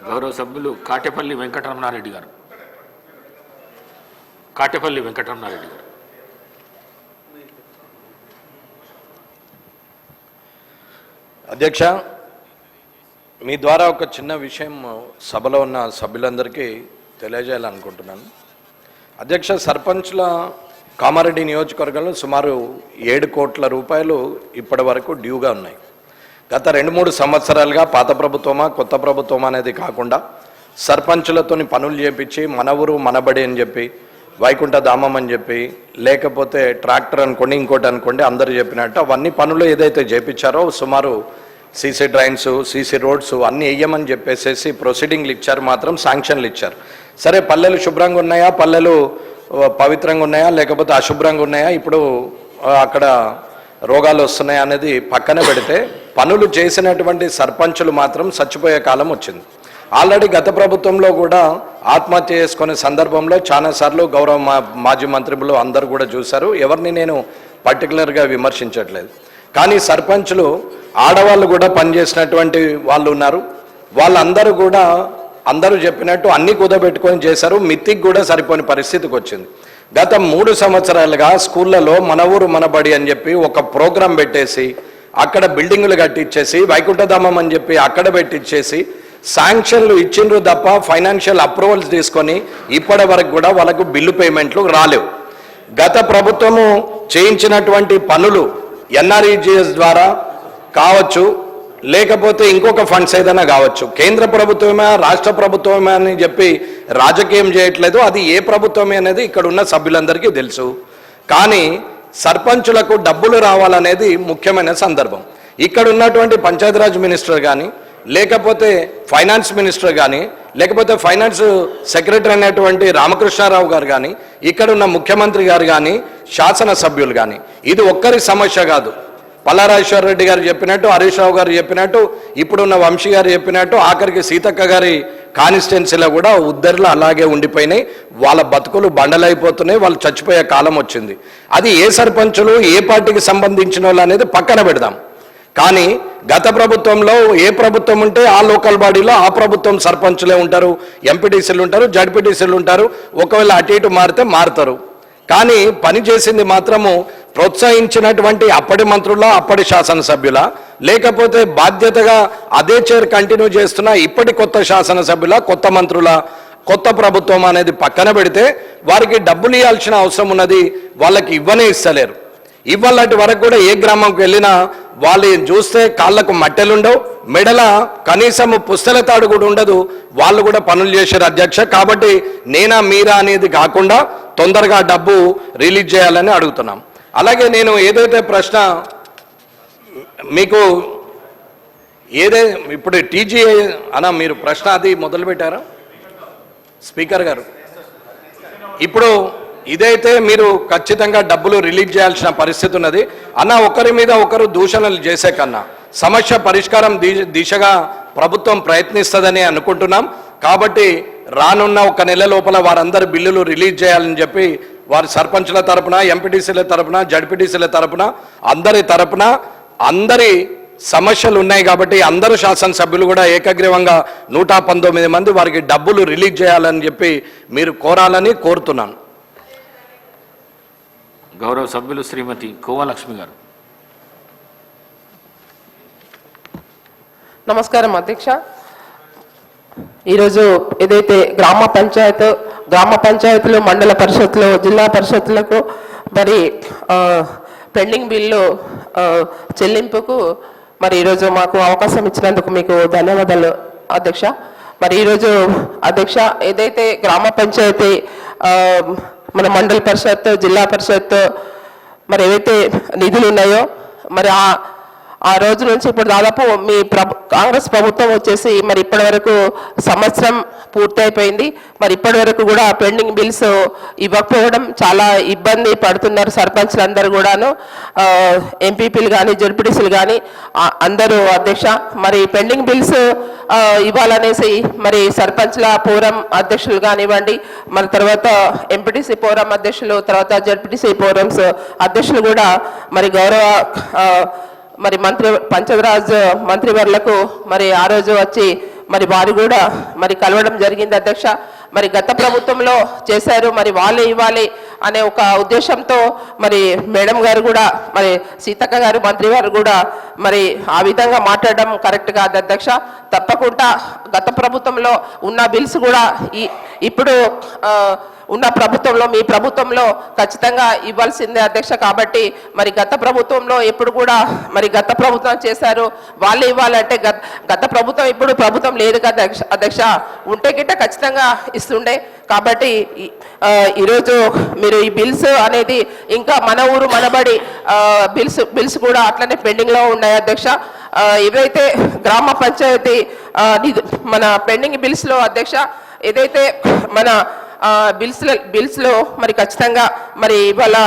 గౌరవ సభ్యులు కాటేపల్లి వెంకటరమణారెడ్డి గారు. అధ్యక్ష, మీ ద్వారా ఒక చిన్న విషయం సభలో ఉన్న సభ్యులందరికీ తెలియజేయాలనుకుంటున్నాను. అధ్యక్ష, సర్పంచ్ల కామారెడ్డి నియోజకవర్గంలో సుమారు 7 కోట్ల రూపాయలు ఇప్పటి వరకు డ్యూగా ఉన్నాయి. గత 2-3 సంవత్సరాలుగా పాత ప్రభుత్వమా కొత్త ప్రభుత్వమా అనేది కాకుండా సర్పంచులతోని పనులు చేపించి మన ఊరు మనబడి అని చెప్పి, వైకుంఠ ధామం అని చెప్పి, లేకపోతే ట్రాక్టర్ అనుకోండి, ఇంకోటి అనుకోండి, అందరూ చెప్పినట్టు అవన్నీ పనులు ఏదైతే చేపించారో సుమారు సీసీ డ్రైన్స్, సీసీ రోడ్స్ అన్నీ వేయమని చెప్పేసి ప్రొసీడింగ్లు ఇచ్చారు, మాత్రం శాంక్షన్లు ఇచ్చారు. సరే, పల్లెలు శుభ్రంగా ఉన్నాయా, పల్లెలు పవిత్రంగా ఉన్నాయా, లేకపోతే అశుభ్రంగా ఉన్నాయా, ఇప్పుడు అక్కడ రోగాలు వస్తున్నాయా అనేది పక్కన పెడితే పనులు చేసినటువంటి సర్పంచులు మాత్రం చచ్చిపోయే కాలం వచ్చింది. ఆల్రెడీ గత ప్రభుత్వంలో కూడా ఆత్మహత్య చేసుకునే సందర్భంలో చాలాసార్లు గౌరవ మాజీ మంత్రులు అందరూ కూడా చూశారు. ఎవరిని నేను పర్టికులర్గా విమర్శించట్లేదు. కానీ సర్పంచులు ఆడవాళ్ళు కూడా పనిచేసినటువంటి వాళ్ళు ఉన్నారు. వాళ్ళందరూ కూడా అందరూ చెప్పినట్టు అన్ని కుదబెట్టుకొని చేశారు. మిత్తికి కూడా సరిపోని పరిస్థితికి వచ్చింది. గత 3 సంవత్సరాలుగా స్కూళ్ళలో మన ఊరు మనబడి అని చెప్పి ఒక ప్రోగ్రాం పెట్టేసి అక్కడ బిల్డింగులు కట్టించేసి, వైకుంఠధామం అని చెప్పి అక్కడ పెట్టించేసి శాంక్షన్లు ఇచ్చిండ్రు తప్ప ఫైనాన్షియల్ అప్రూవల్స్ తీసుకొని ఇప్పటి వరకు కూడా వాళ్ళకు బిల్లు పేమెంట్లు రాలేవు. గత ప్రభుత్వము చేయించినటువంటి పనులు ఎన్ఆర్ఈజీఎస్ ద్వారా కావచ్చు, లేకపోతే ఇంకొక ఫండ్స్ ఏదైనా కావచ్చు, కేంద్ర ప్రభుత్వమే రాష్ట్ర ప్రభుత్వమే అని చెప్పి రాజకీయం చేయట్లేదు. అది ఏ ప్రభుత్వమే అనేది ఇక్కడ ఉన్న సభ్యులందరికీ తెలుసు. కానీ సర్పంచులకు డబ్బులు రావాలనేది ముఖ్యమైన సందర్భం. ఇక్కడ ఉన్నటువంటి పంచాయతీరాజ్ మినిస్టర్ కానీ, లేకపోతే ఫైనాన్స్ మినిస్టర్ కానీ, లేకపోతే ఫైనాన్స్ సెక్రటరీ అయినటువంటి రామకృష్ణారావు గారు కానీ, ఇక్కడ ఉన్న ముఖ్యమంత్రి గారు కానీ, శాసనసభ్యులు కానీ, ఇది ఒక్కరి సమస్య కాదు. పల్లారాజేశ్వర రెడ్డి గారు చెప్పినట్టు, హరీష్ రావు గారు చెప్పినట్టు, ఇప్పుడున్న వంశీ గారు చెప్పినట్టు, ఆఖరికి సీతక్క గారి కాన్స్టిట్యున్సీలో కూడా ఉద్దరులు అలాగే ఉండిపోయినాయి. వాళ్ళ బతుకులు బండలైపోతున్నాయి. వాళ్ళు చచ్చిపోయే కాలం వచ్చింది. అది ఏ సర్పంచులు ఏ పార్టీకి సంబంధించిన వాళ్ళు అనేది పక్కన పెడదాం. కానీ గత ప్రభుత్వంలో ఏ ప్రభుత్వం ఉంటే ఆ లోకల్ బాడీలో ఆ ప్రభుత్వం సర్పంచులే ఉంటారు, ఎంపీటీసీలు ఉంటారు, జడ్పీటీసీలు ఉంటారు. ఒకవేళ అటు ఇటు మారితే మారుతారు. కానీ పని చేసింది మాత్రము ప్రోత్సహించినటువంటి అప్పటి మంత్రుల, అప్పటి శాసనసభ్యుల, లేకపోతే బాధ్యతగా అదే చైర్ కంటిన్యూ చేస్తున్న ఇప్పటి కొత్త శాసనసభ్యుల, కొత్త మంత్రుల, కొత్త ప్రభుత్వం అనేది పక్కన పెడితే వారికి డబ్బులు ఇవ్వాల్సిన అవసరం ఉన్నది. వాళ్ళకి ఇవ్వనే ఇస్తలేరు. ఇవ్వాలంటి వరకు కూడా ఏ గ్రామంకి వెళ్ళినా వాళ్ళు చూస్తే కాళ్ళకు మట్టెలుండవు, మెడల కనీసం పుస్తల తాడు కూడా ఉండదు. వాళ్ళు కూడా పనులు చేశారు అధ్యక్ష. కాబట్టి నేనా మీరా అనేది కాకుండా తొందరగా డబ్బు రిలీజ్ చేయాలని అడుగుతున్నాం. అలాగే నేను ఏదైతే ప్రశ్న మీకు ఇప్పుడు టీజీఐ అన్న మీరు ప్రశ్న అది మొదలుపెట్టారా స్పీకర్ గారు? ఇప్పుడు ఇదైతే మీరు ఖచ్చితంగా డబ్బులు రిలీజ్ చేయాల్సిన పరిస్థితి ఉన్నది అన్న. ఒకరి మీద ఒకరు దూషణలు చేసే కన్నా సమస్య పరిష్కారం దిశగా ప్రభుత్వం ప్రయత్నిస్తుందని అనుకుంటున్నాం. కాబట్టి రానున్న 1 నెల లోపల వారందరి బిల్లులు రిలీజ్ చేయాలని చెప్పి వారి సర్పంచుల తరపున, ఎంపీటీసీల తరపున, జడ్పీటీసీల తరపున, అందరి తరపున అందరి సమస్యలు ఉన్నాయి. కాబట్టి అందరూ శాసనసభ్యులు కూడా ఏకగ్రీవంగా 119 మంది వారికి డబ్బులు రిలీజ్ చేయాలని చెప్పి మీరు కోరాలని కోరుతున్నాను. గౌరవ సభ్యులు శ్రీమతి కోవలక్ష్మి గారు. నమస్కారం అధ్యక్ష. ఈరోజు ఏదైతే గ్రామ పంచాయతీలు, మండల పరిషత్లు, జిల్లా పరిషత్లకు మరి పెండింగ్ బిల్లు చెల్లింపుకు మరి ఈరోజు మాకు అవకాశం ఇచ్చినందుకు మీకు ధన్యవాదాలు అధ్యక్ష. మరి ఈరోజు అధ్యక్ష ఏదైతే గ్రామ పంచాయతీ, మన మండల పరిషత్, జిల్లా పరిషత్ మరి ఏవైతే నిధులు ఉన్నాయో మరి ఆ రోజు నుంచి ఇప్పుడు దాదాపు మీ కాంగ్రెస్ ప్రభుత్వం వచ్చేసి మరి ఇప్పటి వరకు సంవత్సరం పూర్తి అయిపోయింది. మరి ఇప్పటి వరకు కూడా పెండింగ్ బిల్స్ ఇవ్వకపోవడం చాలా ఇబ్బంది పడుతున్నారు సర్పంచ్లు అందరూ కూడాను, ఎంపీపీలు కానీ జడ్పీటీసీలు కానీ అందరూ అధ్యక్ష. మరి పెండింగ్ బిల్స్ ఇవ్వాలనేసి మరి సర్పంచ్ల ఫోరం అధ్యక్షులు కానివ్వండి, మరి తర్వాత ఎంపీటీసీ ఫోరం అధ్యక్షులు, తర్వాత జడ్పీటీసీ ఫోరమ్స్ అధ్యక్షులు కూడా మరి గౌరవ మరి పంచాయతీరాజ్ మంత్రివర్లకు మరి ఆ రోజు వచ్చి మరి వారు కూడా మరి కలవడం జరిగింది అధ్యక్ష. మరి గత ప్రభుత్వంలో చేశారు, మరి వాళ్ళే ఇవ్వాలి అనే ఒక ఉద్దేశంతో మరి మేడం గారు కూడా, మరి సీతక్క గారు మంత్రి గారు కూడా మరి ఆ విధంగా మాట్లాడడం కరెక్ట్ కాదు అధ్యక్ష. తప్పకుండా గత ప్రభుత్వంలో ఉన్న బిల్స్ కూడా ఇప్పుడు ఉన్న ప్రభుత్వంలో, మీ ప్రభుత్వంలో ఖచ్చితంగా ఇవ్వాల్సిందే అధ్యక్ష. కాబట్టి మరి గత ప్రభుత్వంలో ఎప్పుడు కూడా మరి గత ప్రభుత్వం చేశారు, వాళ్ళు ఇవ్వాలంటే గత ప్రభుత్వం ఇప్పుడు ప్రభుత్వం లేదు కదా అధ్యక్ష. ఉంటే గిట్ట ఖచ్చితంగా ఇస్తుండే. కాబట్టి ఈరోజు మీరు ఈ బిల్స్ అనేది ఇంకా మన ఊరు మనబడి బిల్స్ కూడా అట్లనే పెండింగ్లో ఉన్నాయి అధ్యక్ష. ఏవైతే గ్రామ పంచాయతీ మన పెండింగ్ బిల్స్లో అధ్యక్ష, ఏదైతే మన బిల్స్లో మరి ఖచ్చితంగా మరి ఇవాళ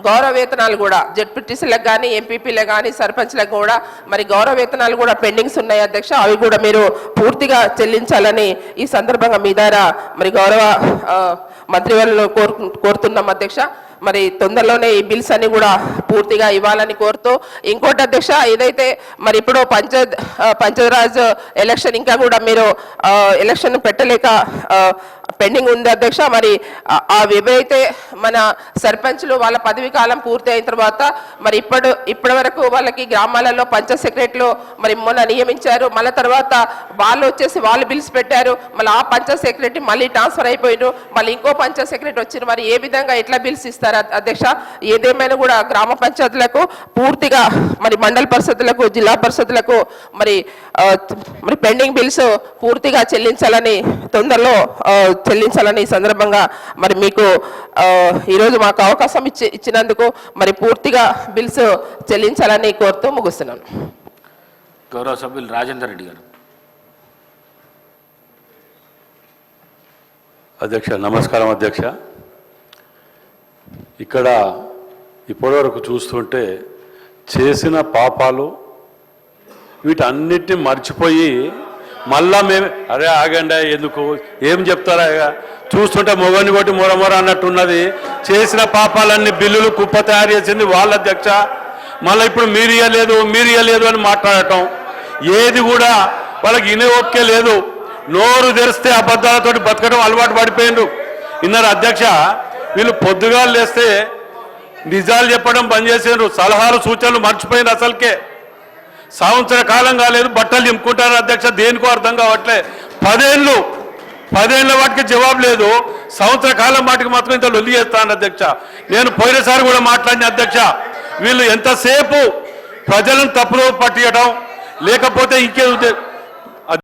గౌరవ వేతనాలు కూడా జెడ్పీటీసీలకు కానీ, ఎంపీపీలకు కానీ, సర్పంచ్లకు కూడా మరి గౌరవ వేతనాలు కూడా పెండింగ్స్ ఉన్నాయి అధ్యక్ష. అవి కూడా మీరు పూర్తిగా చెల్లించాలని ఈ సందర్భంగా మీ ద్వారా మరి గౌరవ మంత్రివర్యులను కోరుతున్నాం అధ్యక్ష. మరి తొందరలోనే ఈ బిల్స్ అన్ని కూడా పూర్తిగా ఇవ్వాలని కోరుతూ, ఇంకోటి అధ్యక్ష, ఏదైతే మరి ఇప్పుడు పంచాయతీరాజ్ ఎలక్షన్ ఇంకా కూడా మీరు ఎలక్షన్ పెట్టలేక పెండింగ్ ఉంది అధ్యక్ష. మరి ఏవైతే మన సర్పంచ్లు వాళ్ళ పదవి కాలం పూర్తి అయిన తర్వాత మరి ఇప్పటి వరకు వాళ్ళకి గ్రామాలలో పంచాయత్ సెక్రటరీలు మరి మొన్న నియమించారు. మళ్ళీ తర్వాత వాళ్ళు వచ్చేసి వాళ్ళు బిల్స్ పెట్టారు. మళ్ళీ ఆ పంచాయత్ సెక్రటరీ మళ్ళీ ట్రాన్స్ఫర్ అయిపోయారు. మళ్ళీ ఇంకో పంచాయత్ సెక్రటరీ వచ్చారు. మరి ఏ విధంగా ఎట్లా బిల్స్ ఇస్తారు అధ్యక్ష? ఏదేమైనా కూడా గ్రామ పంచాయతీలకు పూర్తిగా మరి మండల పరిషత్లకు, జిల్లా పరిషత్లకు మరి పెండింగ్ బిల్స్ పూర్తిగా చెల్లించాలని, తొందరలో చెల్లించాలని ఈ సందర్భంగా మరి మీకు ఈరోజు మాకు అవకాశం ఇచ్చినందుకు మరి పూర్తిగా బిల్స్ చెల్లించాలని కోరుతూ ముగిస్తున్నాను. గౌరవ సభ్యులు రాజేందర్ రెడ్డి గారు. అధ్యక్ష నమస్కారం అధ్యక్ష. ఇక్కడ ఇప్పటివరకు చూస్తుంటే చేసిన పాపాలు వీటన్నిటిని మర్చిపోయి మళ్ళా మేము అరే ఆగండి ఎందుకు ఏం చెప్తారా, చూస్తుంటే మొగని కొట్టి మొరమొర అన్నట్టున్నది. చేసిన పాపాలన్నీ బిల్లులు కుప్ప తయారు చేసింది వాళ్ళ అధ్యక్ష. మళ్ళీ ఇప్పుడు మీరు ఇయ్యలేదు అని మాట్లాడటం, ఏది కూడా వాళ్ళకి ఇనే ఓపికే లేదు. నోరు తెరిస్తే అబద్ధాలతోటి బతకడం అలవాటు పడిపోయిండ్రు. ఇన్నారు అధ్యక్ష, వీళ్ళు పొద్దుగా లేస్తే నిజాలు చెప్పడం బంద్ చేసిండ్రు, సలహాలు సూచనలు మర్చిపోయింది. అసలుకే సంవత్సర కాలం కాలేదు, బట్టలు చింపుకుంటారు అధ్యక్ష. దేనికో అర్థం కావట్లే. 10 ఏళ్ళ వాటికి జవాబు లేదు, సంవత్సర కాలం వాటికి మాత్రం ఇంత లొల్లి చేస్తాను అధ్యక్ష. నేను పోయినసారి కూడా మాట్లాడిన అధ్యక్ష, వీళ్ళు ఎంతసేపు ప్రజలను తప్పులో పట్టియడం లేకపోతే ఇంకే